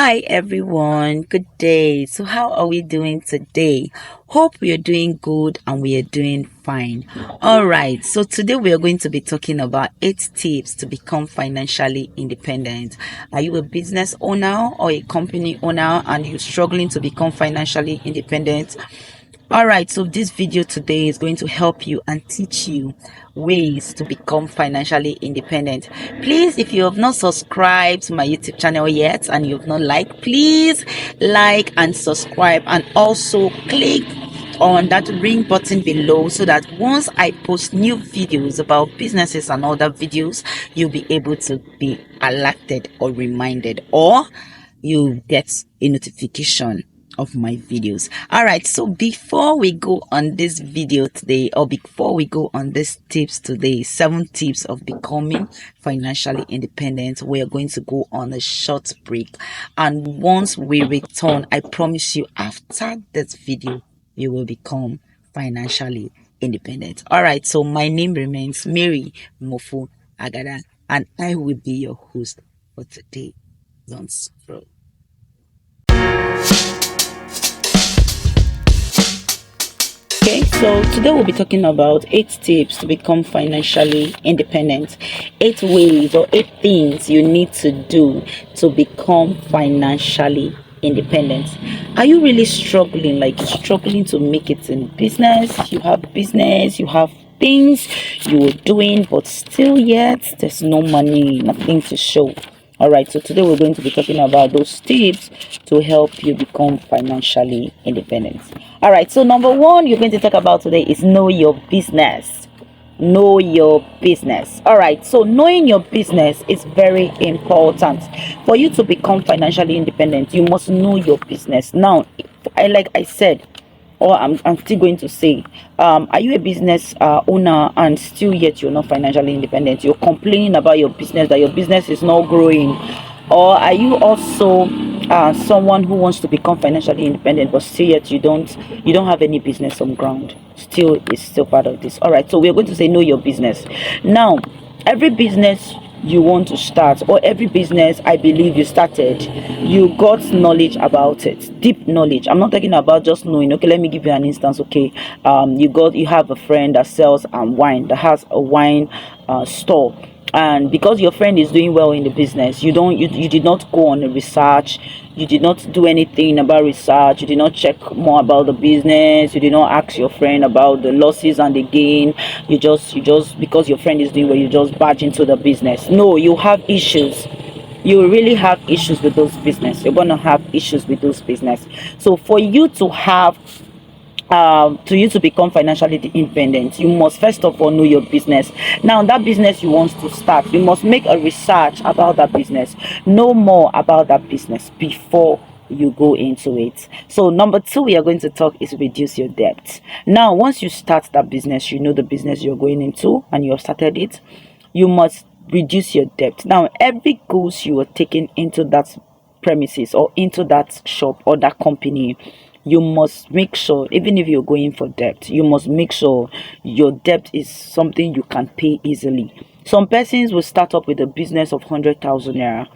Hi everyone, good day. So how are we doing today? Hope we are doing good and we are doing fine. All right, so today we are going to be talking about 8 tips to become financially independent. Are you a business owner or a company owner and you're struggling to become financially independent? Alright, so this video today is going to help you and teach you ways to become financially independent. Please, if you have not subscribed to my YouTube channel yet and you have not liked, please like and subscribe, and also click on that ring button below so that once I post new videos about businesses and other videos, you'll be able to be alerted or reminded, or you get a notification of my videos. All right, so before we go on this video today, or before we go on these tips today, 7 tips of becoming financially independent, we are going to go on a short break, and once we return, I promise you, after this video you will become financially independent. All right, so my name remains Mary Mofu Agada, and I will be your host for today. Don't scroll. Okay, so today we'll be talking about 8 tips to become financially independent. 8 ways or 8 things you need to do to become financially independent. Are you really struggling to make it in business? You have business, you have things you are doing, but still yet there's no money, nothing to show. All right, so today we're going to be talking about those tips to help you become financially independent. All right, so number 1 you're going to talk about today is know your business. Know your business. All right, so knowing your business is very important. For you to become financially independent, you must know your business. Now, I said, or I'm still going to say, are you a business owner and still yet you're not financially independent? You're complaining about your business, that your business is not growing. Or are you also someone who wants to become financially independent but still yet you don't have any business on ground? Still is still part of this. All right, so we're going to say know your business. Now, every business you want to start, or every business I believe you started, you got knowledge about it, deep knowledge. I'm not talking about just knowing. Okay, let me give you an instance. Okay, you have a friend that sells wine, that has a wine store, and because your friend is doing well in the business, you did not go on a research, you did not do anything about research, you did not check more about the business, you did not ask your friend about the losses and the gain. You just because your friend is doing well, you just barge into the business. No, you have issues. You really have issues with those business. You're going to have issues with those business. So for you to have to become financially independent, you must first of all know your business. Now, that business you want to start, you must make a research about that business, know more about that business before you go into it. So number 2 we are going to talk is reduce your debt. Now, once you start that business, you know the business you're going into and you have started it, you must reduce your debt. Now, every goods you are taking into that premises or into that shop or that company, you must make sure, even if you're going for debt, you must make sure your debt is something you can pay easily. Some persons will start up with a business of 100,000 naira,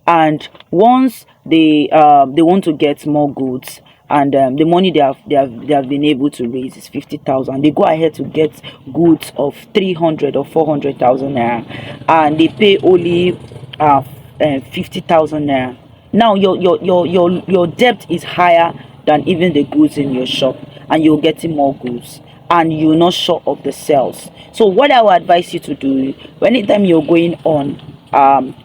and once they want to get more goods, and the money they have been able to raise is 50,000, they go ahead to get goods of 300 or 400,000 naira, and they pay only 50,000 naira. Now your debt is higher than even the goods in your shop, and you're getting more goods and you're not sure of the sales. So what I would advise you to do, anytime you're going on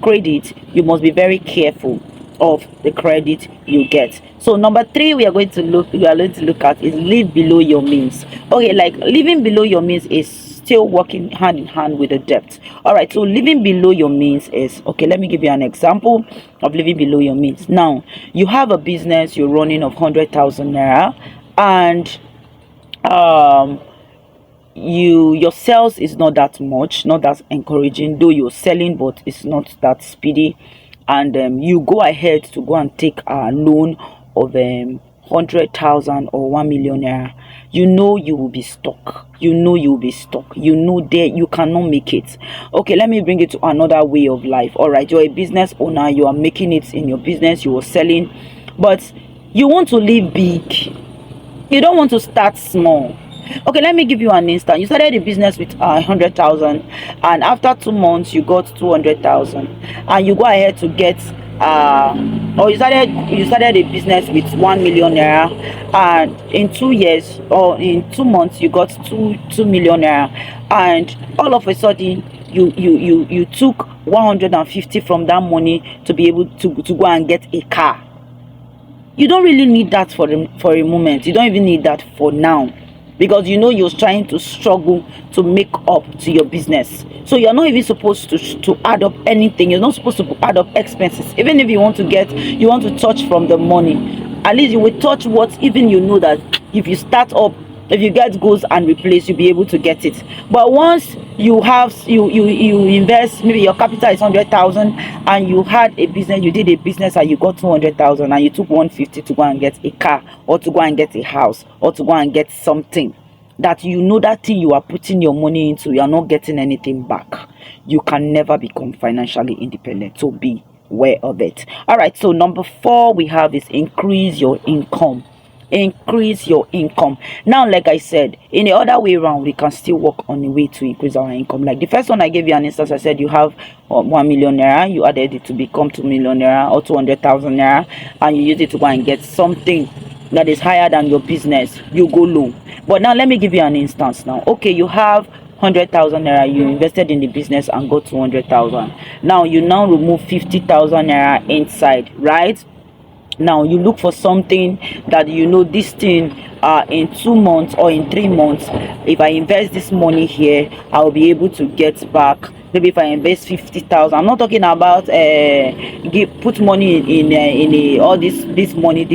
credit, you must be very careful of the credit you get. So number 3 we are going to look at is live below your means. Okay, like living below your means is still working hand in hand with the debt. All right, so living below your means is, okay, let me give you an example of living below your means. Now, you have a business you're running of 100,000 naira, and your sales is not that much, not that encouraging, though you're selling, but it's not that speedy. And you go ahead to go and take a loan of 100,000 or 1 million naira, you know you will be stuck. You know you will be stuck. You know that you cannot make it. Okay, let me bring it to another way of life. All right, you're a business owner, you are making it in your business, you are selling, but you want to live big. You don't want to start small. Okay, let me give you an instance. You started a business with 100,000, and after 2 months you got 200,000, and you go ahead to get or you started a business with 1 million naira, and in 2 years or in 2 months you got 2 million naira, and all of a sudden you took 150 from that money to be able to go and get a car. You don't really need that for a moment. You don't even need that for now, because you know you're trying to struggle to make up to your business. So you're not even supposed to add up anything. You're not supposed to add up expenses. Even if you want to touch from the money, at least you will touch what even you know that if you start up, if you get goals and replace, you'll be able to get it. But once you invest, maybe your capital is 100,000, and you had a business, you did a business and you got 200,000, and you took 150 to go and get a car, or to go and get a house, or to go and get something that you know that thing you are putting your money into, you are not getting anything back. You can never become financially independent. So be aware of it. All right, so number 4 we have is increase your income. Increase your income. Now, like I said, in the other way around, we can still work on a way to increase our income. Like the first one, I gave you an instance. I said you have 1 million naira, you added it to become 2 million naira or 200,000 naira, and you use it to go and get something that is higher than your business. You go low. But now let me give you an instance. Now, okay, you have 100,000 naira, you invested in the business and got 200,000. Now you remove 50,000 naira inside, right? Now you look for something that you know this thing in 2 months or in 3 months, if I invest this money here, I'll be able to get back. Maybe if I invest 50,000, I'm not talking about put money in all this money,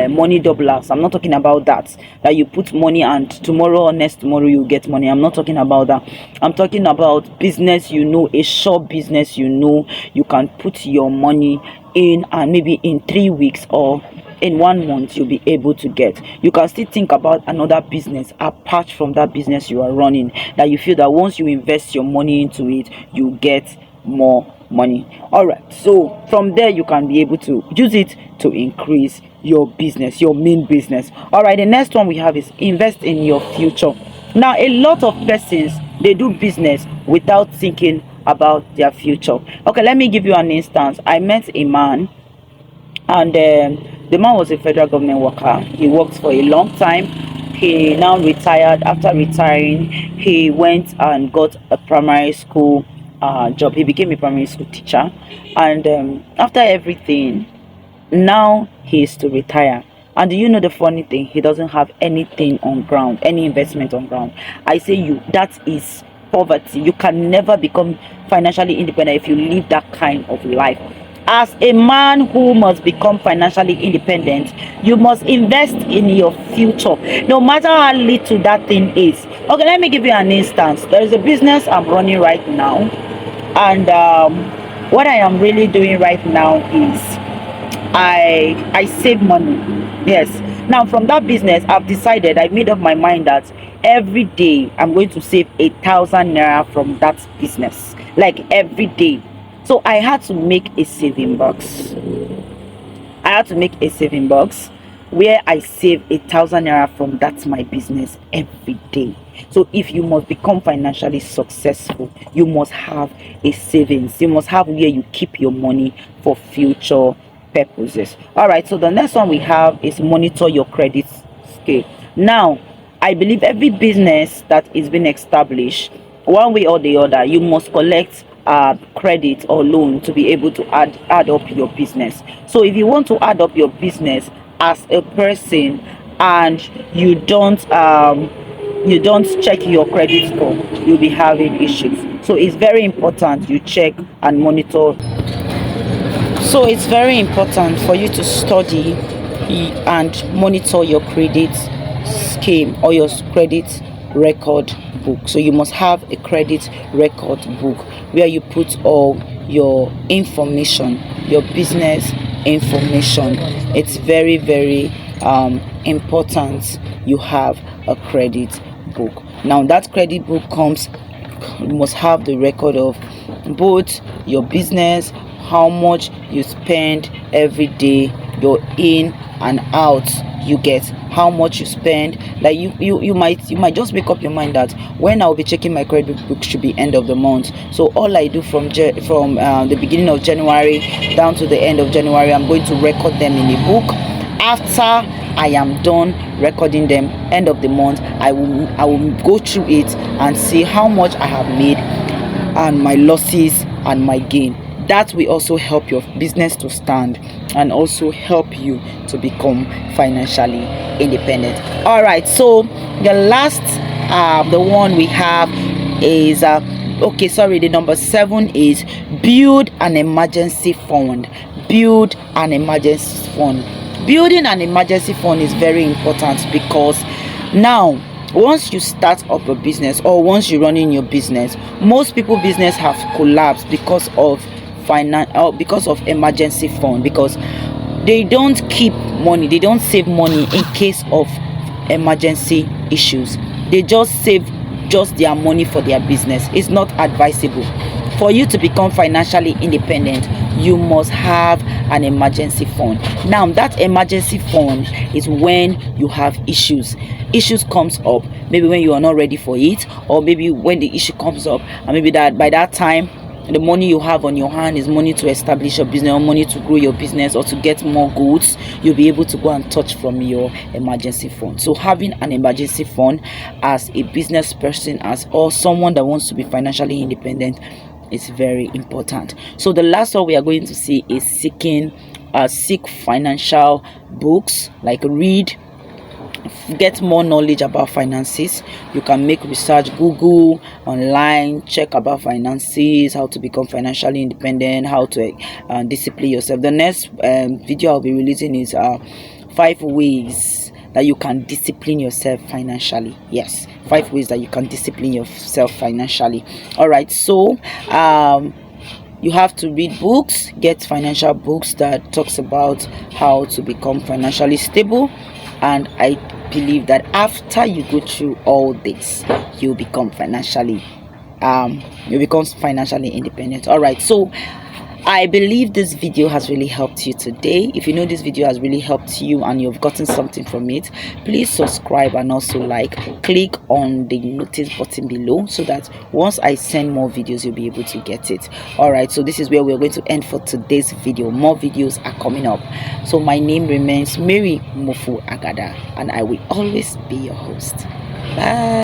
money doublers. I'm not talking about that you put money and tomorrow or next tomorrow you get money. I'm not talking about that. I'm talking about business, a short business, you can put your money in, and maybe in 3 weeks or in 1 month you'll be able to get. You can still think about another business apart from that business you are running, that you feel that once you invest your money into it, you get more money. All right, so from there you can be able to use it to increase your business, your main business. All right, the next one we have is invest in your future. Now, a lot of persons, they do business without thinking about their future. Okay, let me give you an instance. I met a man, and the man was a federal government worker. He worked for a long time. He now retired. After retiring, he went and got a primary school job. He became a primary school teacher, and after everything, now he is to retire. And do you know the funny thing? He doesn't have anything on ground, any investment on ground. I say that is poverty. You can never become financially independent if you live that kind of life. As a man who must become financially independent, you must invest in your future, no matter how little that thing is. Okay, let me give you an instance. There is a business I'm running right now, and what I am really doing right now is I save money. Yes. Now from that business, I made up my mind that every day I'm going to save 1,000 naira from that business. Like every day. So I had to make a saving box. Where I save 1,000 naira from that my business every day. So if you must become financially successful, you must have a savings. You must have where you keep your money for future purposes. All right, so the next one we have is monitor your credit scale. Now, I believe every business that is being established, one way or the other, you must collect credit or loan to be able to add up your business. So if you want to add up your business as a person, and you don't check your credit score, you'll be having issues. So it's very important you check and monitor. So it's very important for you to study and monitor your credit scheme or your credit record book. So you must have a credit record book where you put all your information, your business information. It's very, very important you have a credit book. Now that credit book comes, you must have the record of both your business, how much you spend every day, your in and out, you get how much you spend. Like you might just make up your mind that when I'll be checking my credit book should be end of the month. So all I do from the beginning of January down to the end of January, I'm going to record them in a book. After I am done recording them, end of the month, I will go through it and see how much I have made and my losses and my gain. That will also help your business to stand and also help you to become financially independent. All right, so the last the one we have is the number 7 is build an emergency fund. Build an emergency fund. Building an emergency fund is very important, because now once you start up a business or once you're running your business, most people business have collapsed because of because of emergency fund, because they don't keep money, they don't save money in case of emergency issues. They just save just their money for their business. It's not advisable. For you to become financially independent, you must have an emergency fund. Now that emergency fund is when you have issues comes up, maybe when you are not ready for it, or maybe when the issue comes up and maybe that by that time the money you have on your hand is money to establish your business or money to grow your business or to get more goods, you'll be able to go and touch from your emergency fund. So having an emergency fund as a business person, or someone that wants to be financially independent, is very important. So the last one we are going to see is seek financial books, like read, get more knowledge about finances. You can make research, Google online, check about finances, how to become financially independent, how to discipline yourself. The next video I'll be releasing is 5 ways that you can discipline yourself financially. Yes, 5 ways that you can discipline yourself financially. All right, so you have to read books, get financial books that talks about how to become financially stable. And I believe that after you go through all this, you become financially independent. All right, so I believe this video has really helped you today. If you know this video has really helped you and you've gotten something from it, please subscribe and also click on the notice button below, so that once I send more videos, you'll be able to get it. All right, so this is where we're going to end for today's video. More videos are coming up. So my name remains Mary Mofu Agada, and I will always be your host. Bye.